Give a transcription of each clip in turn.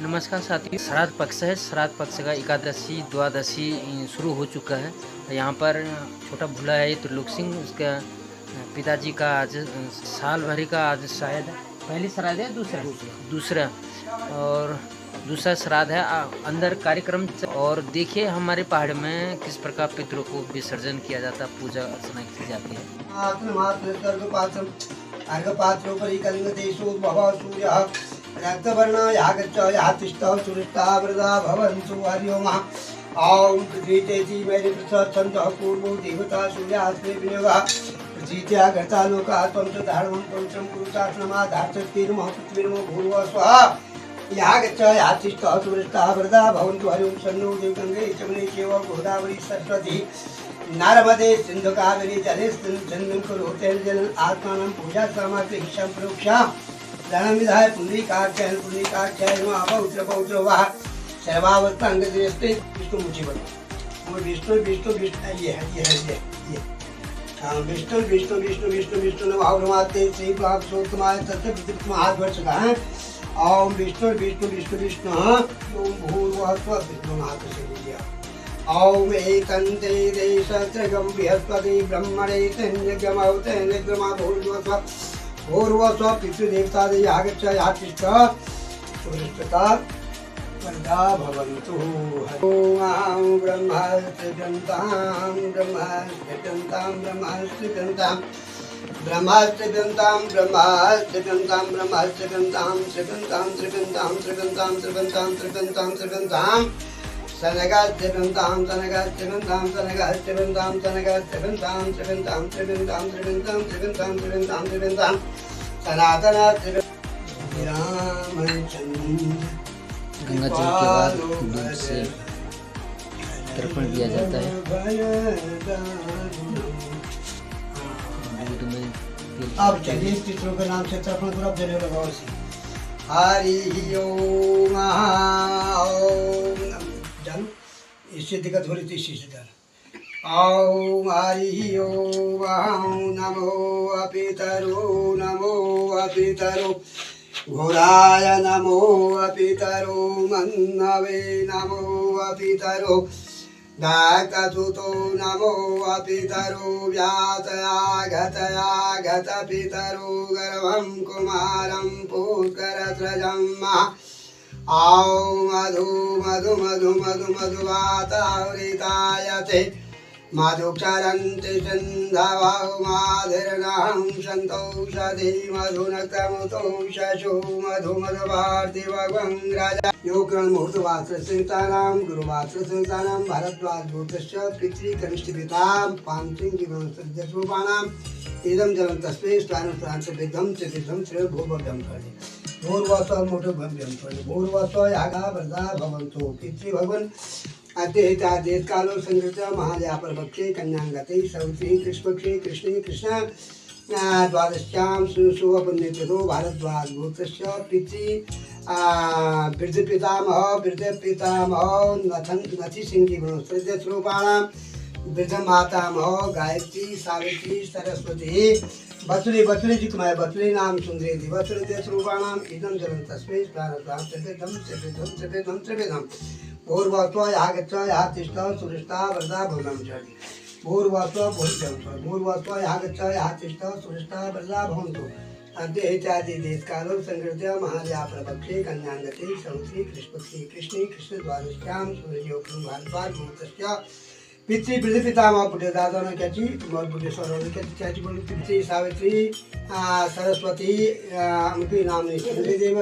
नमस्कार साथी। श्राद्ध पक्ष है। श्राद्ध पक्ष का एकादशी द्वादशी शुरू हो चुका है। यहाँ पर छोटा भूला है त्रिलोक सिंह, उसका पिताजी का आज साल भरी का आज शायद पहली श्राद्ध है, दूसरा और दूसरा श्राद्ध है। अंदर कार्यक्रम और देखिए हमारे पहाड़ में किस प्रकार पितरों को विसर्जन किया जाता, पूजा अर्चना की जाती है। रक्तवर्ण यागच्च यातिष्ठः सुरिष्ठा वृदा भवन्तु हरिओ मः। ॐ पृथ्वीतेति मेरि पृथ्वन्तः पूर्वो देवता सूर्यास्मे विनियोगः। पृथ्वीत्या गता लोका त्वं च धर्मं पवित्रं कुरुतात्मा धार्तस्तिर्मः पृथ्वीर्मो भूर्भुवः स्वः। यागच्च यातिष्ठः सुरिष्ठा वृदा भवन्तु हरिओं सन्नो देवगङ्गे चमने चैव गोदावरी सरस्वती नर्मदे सिन्धु कावेरी जलेस्मिन् कुरुते जलं आत्मानं पूजा सामग्री सम्प्रोक्ष्य धनविधाय पुण्डिकाक्षय पौत्र पौत्र वाह सर्वावस्थांग विष्णु मुझे बनो विष्णु विष्णु विष्णु ये विष्णु विष्णु विष्णु विष्णु विष्णु नमाते श्री पुरुषोत्तमाय तस्य प्रतिमा हाथ भर चुका है। ओम विष्णु विष्णु विष्णु विष्णु ओम भूर्भुवः स्वः विष्णु हाथ से लिया। ओम एकंते देशत्रगम बृहस्पति ब्रह्मणे तन्यगमौते निग्रमा भूर्भुवः स्वः पूर्वस्व पितृदेवता आगच्छ यातिष्ठः सुरिष्ठता वरदा भवन्तु। ओम ब्रह्मस्त्रिगन्तां ब्रह्मस्त्रिगन्तां ब्रह्मस्त्रिगन्तां ब्रह्मस्त्रिगन्तां ब्रह्मस्त्रिगन्तां ब्रह्मस्त्रिगन्तां त्रिगन्तां त्रिगन्तां त्रिगन्तां त्रिगन्तां त्रिगन्तां त्रिगन्तां सनगस्त्रिगन्तां सनगस्त्रिगन्तां सनगस्त्रिगन्तां सनगस्त्रिगन्तां त्रिगन्तां त्रिगन्तां त्रिगन्तां त्रिगन्तां त्रिगन्तां त्रिगन्तां सनातन गंगा जल के बाद दूध से तर्पण दिया जाता है। दूध में अब चलिए पितरों के नाम से तर्पण पूरा जने लगाओ सी। हरि ओम जल इससे दिक्कत हो रही थी, इसी से जल। ओम हरि ओम नमो अपितरो नमो अपितरो घोराय नमो अपितरो मन्नवे नमो अपितरो दाकसुतो नमो अपितरो व्यातया गत पितरो गर्भं कुमारं पुष्करस्रजं ॐ मधु मधु मधु मधु मधुवातावृतायते मधुक्षरन्ति सिन्धवौ माधिर्नहं सन्तोषधि मधुनक्रमुतोषशो मधु मधुभारति भगवं राजा योगं मुहूर्तवासरसंहितानां गुरुवासरसंहितानां भारद्वाज गोत्रस्य पितृकनिष्ठपितां पांचङ्गिवंशजस्वरूपाणाम् इदं जलं तस्मै स्वानुष्ठानसंविद्धं च सिद्धं श्रेयोभूभव्यं कर्णे भूर्वस्व मोटभव्यं कर्णे भूर्वस्व यागा वरदा भवन्तु पितृभगवन् अद्येतादेत कालो संगृता महालयापरपक्षे कन्याङ्गते सवित्री कृष्णपक्षे कृष्णे कृष्ण द्वादश्यां सुशुभपुण्यतिथो भारद्वाज गोत्रस्य पितृ वृद्धपितामह नथिसिंहि वंशजस्वरूपाणां वृद्धमातामह गायत्री सावित्री सरस्वती बसुरी बसुरी जी कुमार बसुरी नाम सुंदरी बसुरी स्वरूपाणाम् इदं जलं तस्मै प्रारब्धां त्रिविधं त्रिविधं त्रिविधं त्रिविधं भूर्भुवः यागच्छ यातिष्ठः सुरिष्ठा वरदा भवनं चरति भूर्भुवः भूर्भुवः यागच्छ यातिष्ठः सुरिष्ठा वरदा भवन्तु अद्य इत्यादि देशकालो संगृह्य महालयापरपक्षे कन्याङ्गते सवित्री कृष्णपक्षे कृष्णे कृष्णद्वादश्यां सूर्योक्तं भारद्वाज गोत्रस्य पितृपितामह पुण्य दादा ने क्या चीज तुम्हारे पुण्य सरोवर क्या चीज बोली पितृ सावित्री सरस्वती उनके नाम नहीं सुंदरी देव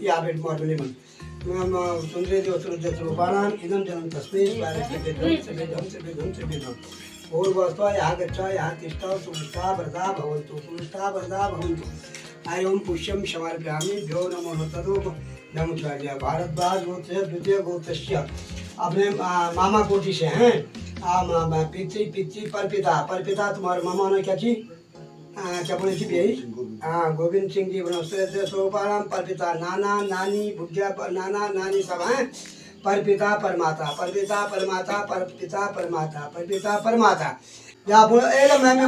या बेट मॉडल मन सुंदरी देव स्वरूपाणाम् इदं जलं तस्मै भूर्भुवः यागच्छ यातिष्ठः सुमिष्ठा वरदा भवन्तु एवं पुष्यं समर्पयामि भ्यो नमो तदो नमोचार्य भारद्वाज गोत्र द्वितीय गोत्रस्य अपने मामा कोटि से हैं पितृ परपिता तुम्हारे मामा ने क्या चीज क्या बोले थी यही गोविंद सिंह जी वंशज स्वरूपाणाम परपिता नाना नानी भुज्या नाना नानी सब हैं परपिता परमाता परपिता परमाता परपिता परमाता परपिता परमाता या बोलो एकदम मैं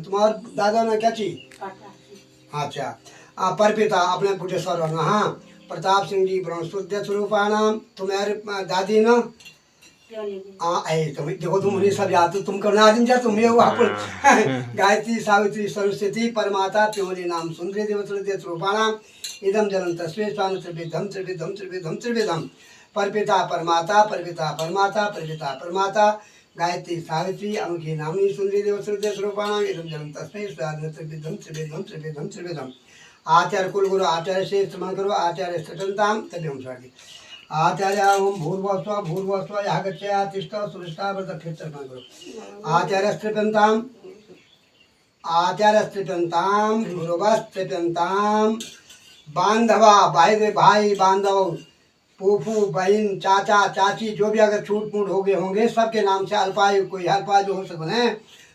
तुम्हारे दादा ने क्या चीज अच्छा परपिता अपने पुटे सर हाँ प्रताप सिंह जी ब्रह्मसूत्र स्वरूपाणाम। तुम्हारे दादी ना तुम देखो, तुम उन्हें सब याद, तुम करना दिन जा तुम्हें वहाँ पर गायत्री सावित्री सरस्वती परमाता प्योनि नाम सुंदरी देवतृदय स्वरूपाणाम। इदम जलम तस्वे स्वान त्रिविधम त्रिविधम त्रिविधम त्रिविधम परपिता परमाता परपिता परमाता परपिता परमाता गायत्री सावित्री अमुखी नामनी सुंदरी देवतृदय स्वरूपाणाम। इदम जलम तस्वे स्वान त्रिविधम त्रिविधम त्रिविधम त्रिविधम। आचार्य कुल गुरु आचार्य से श्रमण करो आचार्य स्थितंताम तभी हम स्वागत आचार्य ओम भूर्भुवस्व यः गच्छया तिष्ठ सुरिष्ठा व्रत फिर श्रमण करो आचार्य स्त्रिपंताम गुरुवस्त्रिपंताम। बांधवा भाई भाई बांधव फूफू बहन चाचा चाची जो भी अगर छूट मूट हो गए होंगे सबके नाम से अल्पायु कोई अल्पायु हो सके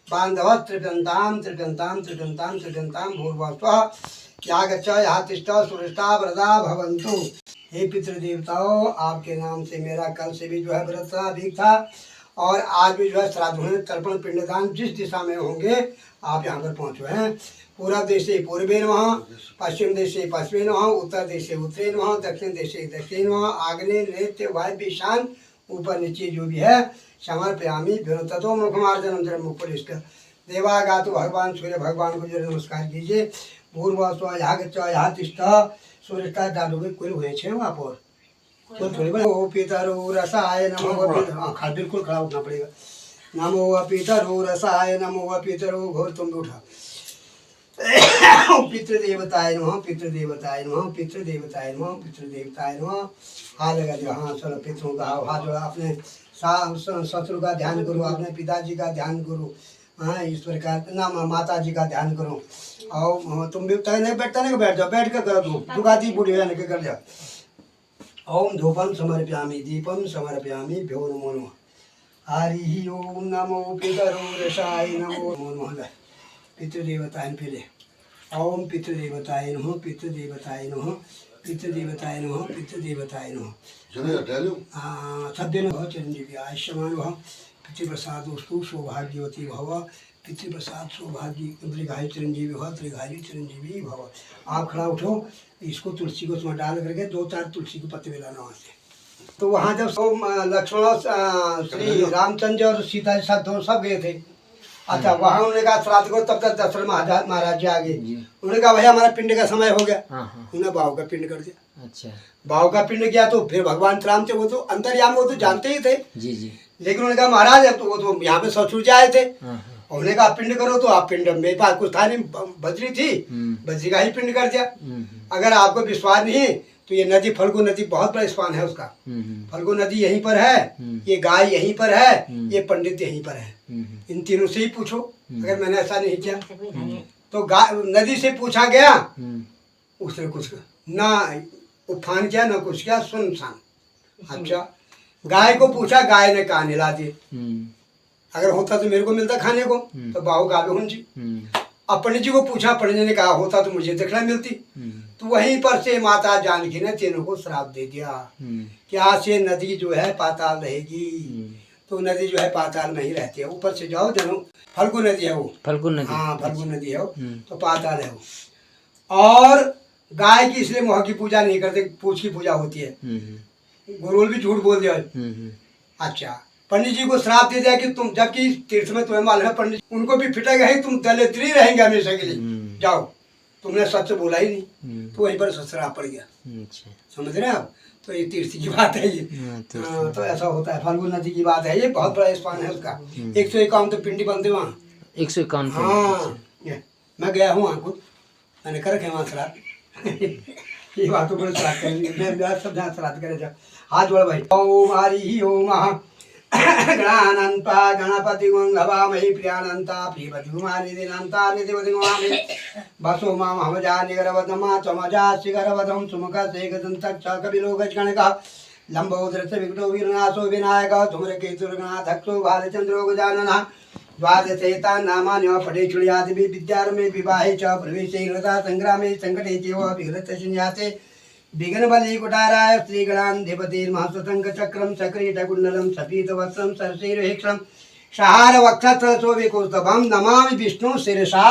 बांधव त्रिपंताम त्रिपंताम त्रिपंताम त्रिपंताम भूर्भुवस्व यागच्छ यहाँ तिष्ठ सुरिष्ठा व्रता भवन्तु। हे पितृदेवताओं, आपके नाम से मेरा कल से भी जो है व्रत था, अधिक था, और आज भी जो है श्राद्ध होने तर्पण पिंडदान जिस दिशा में होंगे आप यहाँ पर पहुँचे हैं। पूर्व देशे पूर्वे नमः, पश्चिम देशे पश्चिमे नमः, उत्तर देशे उत्तरे नमः, दक्षिण देशे दक्षिणे नमः, आग्नेय नैत्य वायव्य ईशान ऊपर नीचे जो भी है समर्पयामि। ततो मुखमार्जनम जल मुख पर इसका देवागातु भगवान सूर्य भगवान को जो नमस्कार कीजिए। भूर्भुवस्व यहाँ गच्छ यहाँ तिष्ठ सूर्यता डालोगे कोई हुए छे वहाँ पर कोई थोड़ी बड़े ओ पितरो रसाय नमो खा बिल्कुल खड़ा उठना पड़ेगा। नमो पितरो रसाय नमो पितरो घोर तुम भी उठा पितृदेवताय नमः पितृदेवताय नमः पितृदेवताय नमः पितृदेवताय नमः। हाथ लगा दिया हाँ चलो पितरों का हाथ जोड़ा अपने ससुर का ध्यान करो अपने पिताजी का ध्यान करो हाँ ईश्वर का नाम माता जी का ध्यान करो। और तुम भी नहीं बैठता नहीं बैठ जाओ बैठ कर करो तुम दुकाती बूढ़ी है निकल कर जाओ। ओम धूपम समर्पयामि दीपम समर्पयामि भ्यो नमो नमः। हरि ओम नमो पितरो रसाय नमो नमः। पितृदेवताय पहले ओम पितृदेवताय नमः पितृदेवताय नमः पितृदेवताय नमः पितृदेवताय नमः। सद्यन भव चिरंजीवी आयुष्मान भव पितृप्रसादोस्तु सौभाग्यवती भव पितृप्रसाद सौभाग्य दीर्घायु चिरंजीवी भव दीर्घायु चिरंजीवी भव। आप खड़ा उठो इसको तुलसी को उसमें डाल करके 2-4 तुलसी के पत्ते मिलाना वहाँ से। तो वहाँ जब लक्ष्मण श्री रामचंद्र और सीता जी साथ दोनों सब गए थे। अच्छा वहाँ उन्होंने कहा श्राद्ध को तब तक दशरथ महाराज जी आ गए। उन्होंने कहा भैया हमारा पिंड का समय हो गया। उन्होंने बाहु का पिंड कर दिया। अच्छा बाहु का पिंड किया तो फिर भगवान राम थे वो तो अंतर्यामी वो तो जानते ही थे जी जी। लेकिन उन्होंने कहा महाराज अब तो वो तो यहाँ पे ससुर जी आए थे उन्होंने कहा पिंड करो तो आप पिंड मेरे पास कुछ था नहीं बजरी थी बजरी का ही पिंड कर दिया। अगर आपको विश्वास नहीं तो ये नदी फल्गु नदी बहुत बड़ा स्थान है उसका। फल्गु नदी यहीं पर है ये गाय यहीं पर है ये पंडित यहीं पर है। इन तीनों से ही पूछो अगर मैंने ऐसा नहीं किया तो नदी से पूछा गया उसने कुछ ना उफान किया ना कुछ किया सुनसान। अच्छा गाय को पूछा गाय ने कान हिला दिए। अगर होता तो मेरे को मिलता खाने को तो बाहु गावे हूं जी। अब पंडित जी को पूछा पंडित जी ने कहा होता तो मुझे देखना मिलती। तो वहीं पर से माता जानकी ने तीनों को श्राप दे दिया कि आज से नदी जो है पाताल रहेगी। तो नदी जो है पाताल में ही रहती है ऊपर से जाओ जनो फल्गु नदी है वो फल्गु नदी हाँ फल्गु नदी है वो तो पाताल है वो। और गाय की इसलिए मोह की पूजा नहीं करते पूछ की पूजा होती है। गुरुल भी झूठ बोल दिया। अच्छा पंडित जी को श्राप दे दिया कि तुम जबकि तीर्थ में तुम्हें मालूम है पंडित उनको भी फिटेगा ही तुम दलिद्री रहेंगे हमेशा के लिए जाओ तुमने सच बोला ही नहीं। तो वहीं पर श्राप पड़ गया। समझ रहे हैं आप। तो ये तीर्थ की बात है ये तो ऐसा होता है फल्गु नदी की बात है ये बहुत बड़ा स्थान है उसका। 151 तो पिंडी बनते वहाँ 151 हाँ मैं गया हूँ वहाँ खुद मैंने कर रखे वहाँ श्राप ये बातों पर श्राप करेंगे मैं सब जहाँ श्राप करे जाओ हाथ जोड़ भाई। ओम हरि ओम गणानंता गणपति गवामहि प्रियानंता प्रियपति निधिनंता निधिपति गवामहि बसो माम हमजा निगरवदमा चमजा शिगरवदम सुमुख सेगदंत कपिलो गजगणक लंबोदरस्य विकटो वीरनाशो विनायक धूम्रकेतुर्गणाधक्षो भालचंद्रो गजाननः द्वादशेता नामानि पठे चुड़ियादि विद्यारम्भे विवाहे च प्रवेशे हृदा संग्रामे संकटे चैव विघ्नतशन्यासे विघ्नबली कुटाराय श्रीगणाधिपतिर्महस्तंक चक्रम सक्रीटकुंडलम सपीतवत्सम सरसीरहेक्षम सहार वक्षस्थलसो विकुस्तभम नमामि विष्णु शिरसा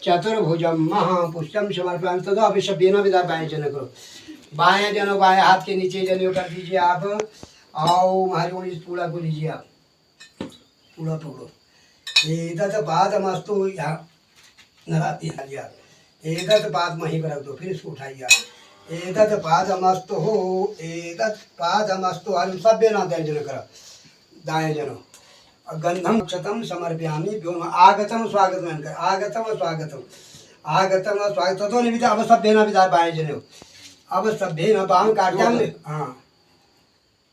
चतुर्भुजम महापुष्टम समर्पयामि तदा अभिषेकेन विदार्पयामि च न करो। बाएं जनो बाएं हाथ के नीचे जनेऊ कर दीजिए आप। आओ हमारी उंगली पूरा को लीजिए आप, पूरा पकड़ो। एदत पादमस्तु यहाँ नराती हालिया, एदत पाद वहीं पर रख दो, फिर इसको उठाइए आप। एदत पादमस्तु हो, एदत पादमस्तु, हम सब बेना दर्जन करो दाएं जनो। गंधम क्षतम समर्पयामि व्योम आगतम स्वागतम कर, आगतम स्वागतम, आगतम स्वागत तो नहीं बिता। अब सब बेना बिता बाएं जने, अब सब बेना बाम काट जाएंगे। हाँ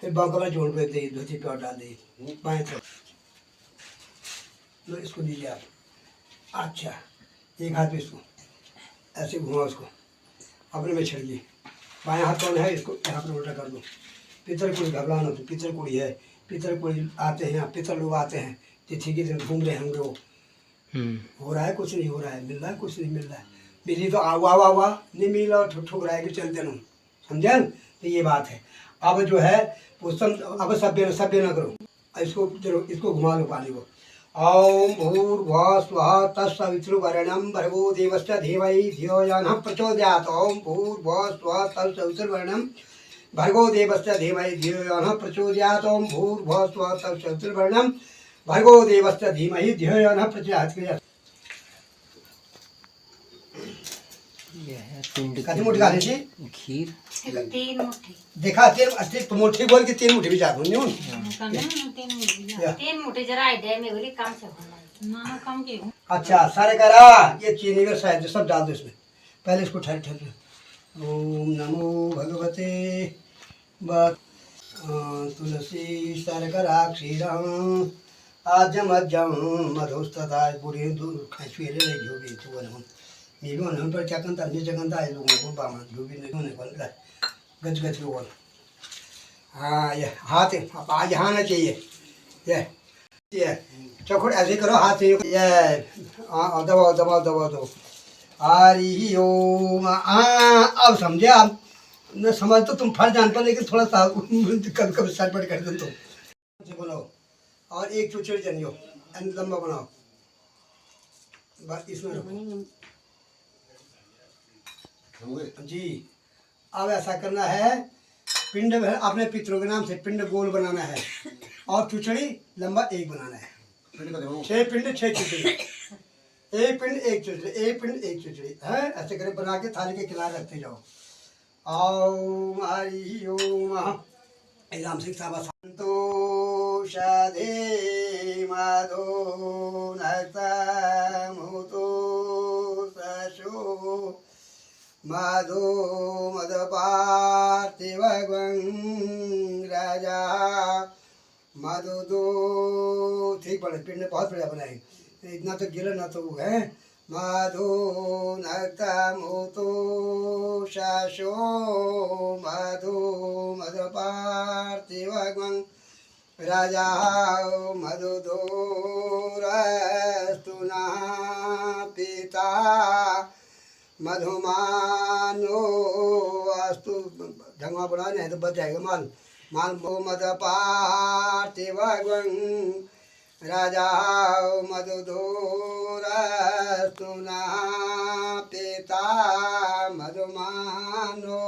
फिर बंकला जोड़ पे दे, धोती पे डाल दे बाएं तरफ। लो इसको दीजिए आप। अच्छा एक हाथ पे इसको ऐसे घुमा, उसको अपने में छिड़िए। बाएं हाथ कौन है, इसको यहाँ पर उल्टा कर दो। पितर कुड़ी घबराना, तो पितर कुड़ी है, पितर कुड़ी आते हैं, पितर लोग आते हैं, तिथि के दिन घूम रहे होंगे वो। हो रहा है कुछ नहीं हो रहा है, मिल रहा है कुछ नहीं मिल रहा है। बिजली तो आवा नहीं मिल रहा, ठुक रहा है कि चलते ना, समझे न? तो ये बात है। अब जो है वो अब सभ्य ना करो, इसको चलो इसको घुमा लो पानी को। ओम भूर्भुवः स्वः तत्सवितुर्वरेण्यं भर्गो देवस्य धीमहि धियो यो नः प्रचोदयात्। ओम भूर्भुवः स्वः तत्सवितुर्वरेण्यं भर्गो देवस्य धीमहि धियो यो नः प्रचोदयात्। ओम भूर्भुवः स्वः तत्सवितुर्वरेण्यं भर्गो देवस्य धीमहि धियो यो नः प्रचोदयात्। कितनी मुट्ठी खा लीजिए खीर, 3 मुट्ठी देखा, 3 मुट्ठी बोल के 3 मुट्ठी भी जात हूँ। 3 मुट्ठी जरा आइडिया में बोली काम से होना ना कम के हूं। अच्छा सारे करा, ये चीनी का शायद सब डाल दो इसमें, पहले इसको ठहर ठहर। ओम नमो भगवते तुलसी सरकरा क्षीरम आजम अजम मधुस्तता बुरी दूर खसुएले नहीं होगी तो वो मीबो न पर क्या कंता नहीं जगंता है लोगों को बामा जो भी नहीं होने वाला गज गज को। हाँ ये हाथ आज यहाँ ना चाहिए, ये चौखट ऐसे करो हाथ से, ये दबाओ दबाओ दबाओ दो। हरि ओम। अब समझे आप, न समझ तो तुम फट जान पर, लेकिन थोड़ा सा कभी कभी सटपट कर दो तो बनाओ। और एक चुचड़ जनियो लंबा बनाओ, बस इसमें रखो जी। अब ऐसा करना है, पिंड अपने पितरों के नाम से पिंड गोल बनाना है, और चुचड़ी लंबा एक बनाना है। 6 पिंड 6 चुचड़ी, एक पिंड एक चुचड़ी, एक पिंड एक चुचड़ी है, ऐसे करके बना के थाली के किनारे रखते जाओ। ओम हरि ओम। राम सिंह साहब संतोष दे माधो नतमुतो सशो माधो मद पार्थिवं राजा माधो दो। ठीक पड़े, पिंड बहुत बढ़िया बनाए, इतना तो गिरा ना तो वो है। माधो नतमुतो शाशो माधो मद पार्थिवं राजा मधुदो रस्तुना पिता मधुमानो अस्तु। ढंगवा बना नहीं तो बच जाएगा माल। माल मद पार्थिवं राजा मधुदोरस्तुना पिता मधुमानो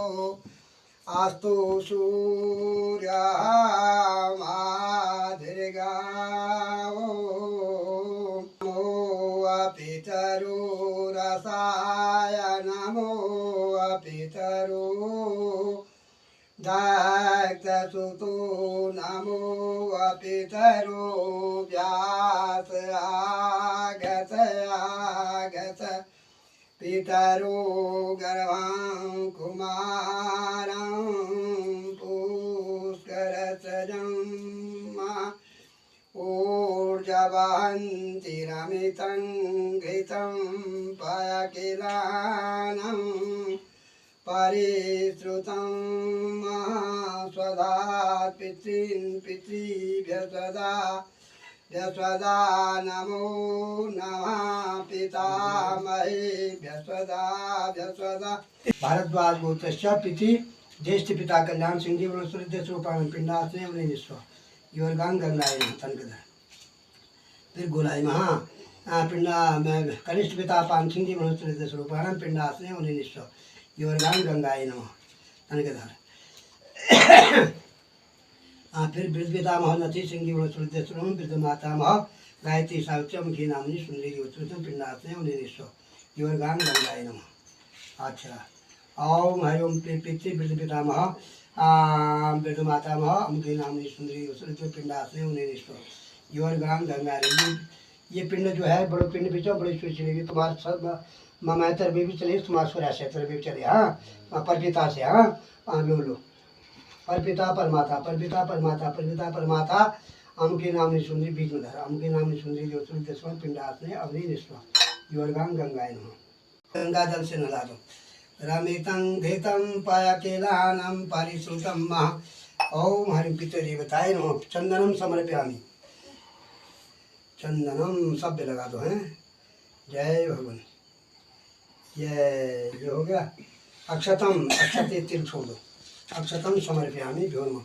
अस्तु सूर्यमाधिर्गावो पितरो रसाय नमो पितरो दक्तसुतो नमो पितरो व्यास आगत आगत पितरो गर्भां कुमारं पुष्करसजं ऊर्जवन्तिरमितं घृतं पयकिलानं परिश्रुतं स्वधात् पितॄन् पितृभ्यः स्वधा नमो नमः पितामहेभ्यः स्वधा। भारद्वाज गोत्रस्य पिति ज्येष्ठ पिता कल्याण सिंह जी वनस्पति रूपाण पिंडासने उन्हें निस्व योरगांग गंगाए तनकदा। फिर गोलाई महा पिंडा कनिष्ठ पिता पान सिंह जी वनस्पति रूपाण पिंडासने उन्हें निस्व योरगांग गंगाए नमः। अनगधार। हाँ, फिर वृद्ध पितामह नथी सिंह वृद्ध वृद्ध मातामह गायत्री सावित्रम घी नामनी सुंदरी पिंडासने उन्नीसो योरगान गंगाय नमः। अच्छा, ओम हरिओम पितृ वृद्ध पितामह वृद्ध मातामह अमुखी नामनी सुंदरी पिंडासने उन्नीसो योरगान गंगा। ये पिंड जो है बड़े पिंड भी चलो बड़ी सुई चलेगी तुम्हारे सब ममैतर भी चलेगी तुम्हारे सूर्याशेतर भी चले। हाँ, परपिता से। हाँ लो लो परपिता परमाता परपिता परमाता परपिता परमाता अमुखी नामनी सुंदरी बीच में धरा अमुखी नामनी सुंदरी जो दसवां पिंडासने अवनी निष्ठा योरगान गंगाय नमः। गंगा जल से नला दो। रमितं घृतं पायकेलानं परिश्रुतं महा। ओम हरिं पितृदेवताय नमः। चंदनम समर्पयामि। चंदनम शब्द लगा दो। हैं, जय भगवान। ये हो गया। अक्षतम अक्षते तिल छोड़ दो। अक्षतम समर्पयामि भ्यो नमः।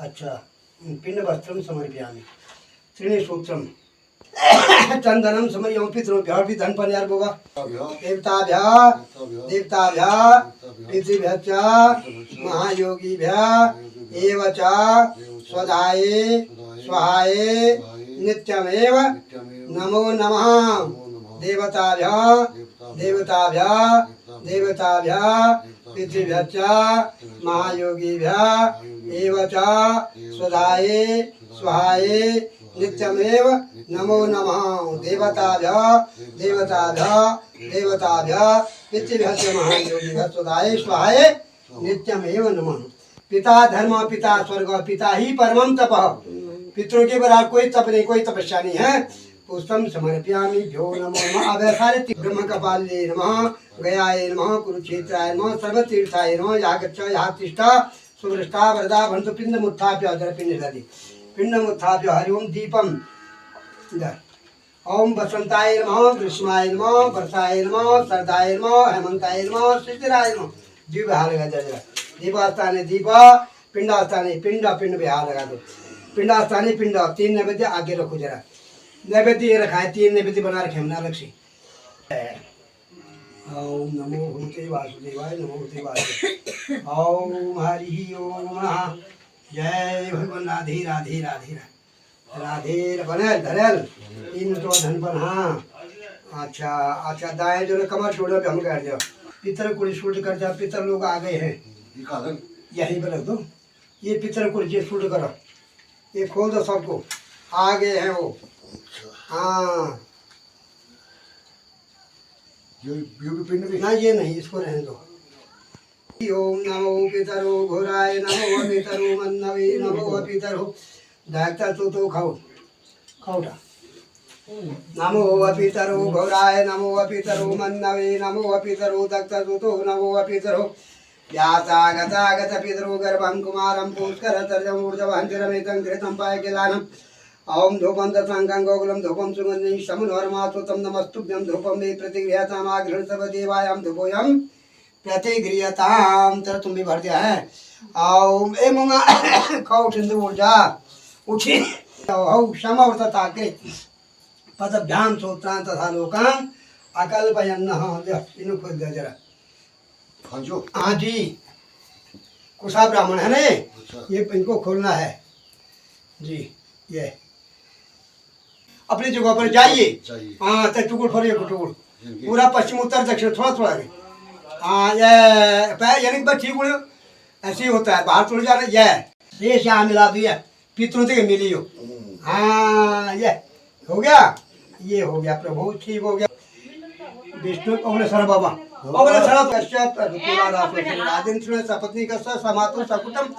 अच्छा, पिंड वस्त्रम समर्पयामि। त्रीणि सूत्रम चंदनम समर्पयामि पितृभ्यो भी धन पर यार बोगा देवताभ्यः देवताभ्यः पितृभ्यश्च महायोगिभ्यः एव च स्वधाये स्वाहाये नित्यमेव नमो नमः। देवताभ्यः देवताभ्यः देवताभ्यः पितृभ्यश्च महायोगिभ्यः एव च स्वधाये स्वाहाये नित्यमेव नमो नमः। देवताभ्यः देवताभ्यः देवताभ्यः पितृभ्यश्च महायोगिभ्यः स्वधाये स्वाहाये नित्यमेव नमः। पिता धर्म पिता स्वर्ग पिता ही परमं तपः। पितरों के बराबर कोई तप नहीं, कोई तपस्या नहीं है। पुष्पम समर्पयामि भ्यो नमो नमः। अवसारे ब्रह्म कपाले नमः गयाय नमः कुरुक्षेत्राय नमः सर्वतीर्थाय नमः। या गच्छ या तिष्ठ सुवृष्टा वरदा भवन्तु पिण्डमुत्थाप्य अदर पिण्डदधि पिण्डमुत्थाप्य हरि ओम दीपम। ओम बसंताय नमः ग्रीष्माय नमः वर्षाय नमः शरदाय नमः हेमंताय नमः शिशिराय नमः। जीव बिहार लगा दो। दीपास्थाने दीप पिंडास्थाने पिंड पिंड बिहार लगा दो। पिंडास्थाने पिंड। 3 नैवेद्य आगे रखो जरा। नैवेद्य ये रखा है, 3 नैवेद्य बना रखे हमने अलग से। ओम नमो भगवते वासुदेवाय नमो भगवते वासुदेवाय। ओम हरि ओम नमः। जय भगवान। राधे राधे राधे राधे बनल धरल 3 तो धन बन। हाँ अच्छा अच्छा, दाएं जो कमर छोड़ो भी हम कर दो। पितर कुड़ी शूट कर जा। पितर लोग आ गए हैं, यहीं पर रख दो। ये पितर कुड़ी शूट करो, ये खोल दो सबको। आ गए हैं वो। हाँ ना ये नहीं, इसको रहने दो। ओम नमो पितरो घोराय नमो पितरो मन्नवे नमो पितरो। दायकता तो खाओ खाओटा। नमो पितरो घोराय नमो पितरो मन्नवे नमो पितरो दक्ता तो नमो पितरो। व्यासा गता गत पितरो गर्भं कुमारं पुष्कर तर्जम ऊर्जवं चिरमेतं घृतं पायकेलानं। ओम धूपम दशांगं गोकुलम धूपम सुगंधिं शमुनोर्मातुतं नमस्तुभ्यं धूपम मे प्रतिगृह्यताम् आगृह्ण सर्वदेवायां धूपोऽयं प्रतिगृह्यताम्। तेरा तुम भी भर दिया है। ओम ए मुंगा खाओ सिंधु ऊर्जा उठी औ क्षमा तथा कृत पदभ्याम सूत्रां तथा लोकां अकल्पयन्नः। इन्हें खोल दिया जरा। हाँ जी, कुशा ब्राह्मण है ना ये इनको खोलना है जी। ये अपनी जगह पर जाइए। हाँ तो टुकड़ फरिए को टुकड़ पूरा पश्चिम उत्तर दक्षिण थोड़ा थोड़ा। हाँ ये पैर यानी बस ठीक हो ऐसे ही होता है। बाहर थोड़ी जाना ये यहाँ मिला दिया पितरों से मिली हो। हाँ ये हो गया, ये हो गया प्रभु ठीक हो गया। विष्णु अग्रसर बाबा अग्रसर कश्यप राजेन्द्र सपत्नी का समातो सकुटम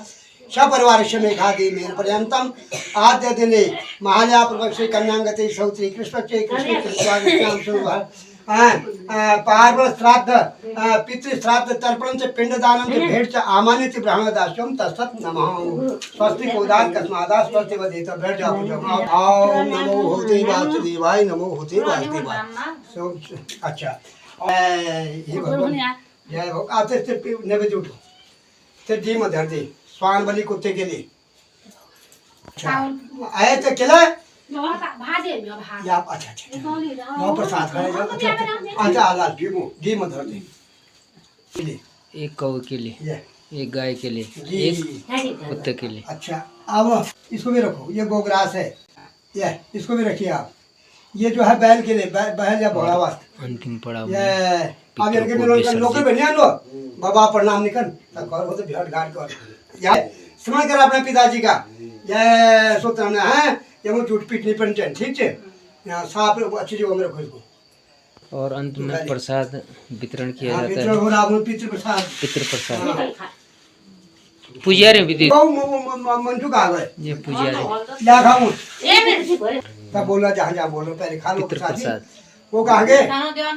सपरिवारस्य मेघादि मेन पर्यंतम आद्य दिने महालया प्रवक्षे कन्यांगते सौत्री कृष्णचे कृष्ण कृष्णाम शुभ पार्वण श्राद्ध पितृ श्राद्ध तर्पण से पिंडदानम से भेंट से आमानित ब्राह्मण दास्यम तत्सत नमः। स्वस्ति कोदात कस्मादा स्वस्ति वदेत भेंट जाओ जाओ। ओम नमो होते वासुदेवाय नमो होते वासुदेवाय। अच्छा ये भगवान जय हो। आते से नैवेद्य उठो ते दी में धर दे स्वान बलि कुत्ते के लिए। अच्छा आए तो किला या अच्छा अच्छा वहाँ पर साथ खड़े जाओ। अच्छा अच्छा आला घी में धर दे। एक कौ के लिए एक गाय के लिए, जी एक कुत्ते के लिए। अच्छा, अब इसको भी रखो, ये गोग्रास है, ये इसको भी रखिए आप। ये जो है बैल के लिए, बैल या घोड़ा वास्ते। अंतिम पड़ाव ये में अब इनके पितरों को भी लोग विसर्जित। बढ़िया लो बाबा प्रणाम निकल तब घर होते भेंट घाट कर या स्मरण कर अपने पिताजी का। ये सोचना है ये वो झूठ पीट नहीं पंचन, ठीक है, यहाँ साफ अच्छी जगह में रखो इसको। और अंत में प्रसाद वितरण किया हाँ, जाता पितृ है, हो रहा पितृ प्रसाद। पितृ प्रसाद। पुजारी विधि, मंटू कहा गए ये पुजारी क्या खाऊं ये मेरे से बोले तब बोला जहाँ जहाँ बोलो पहले खा लो पितृ प्रसाद जी। प्रसाद। वो कहा गए खाना देना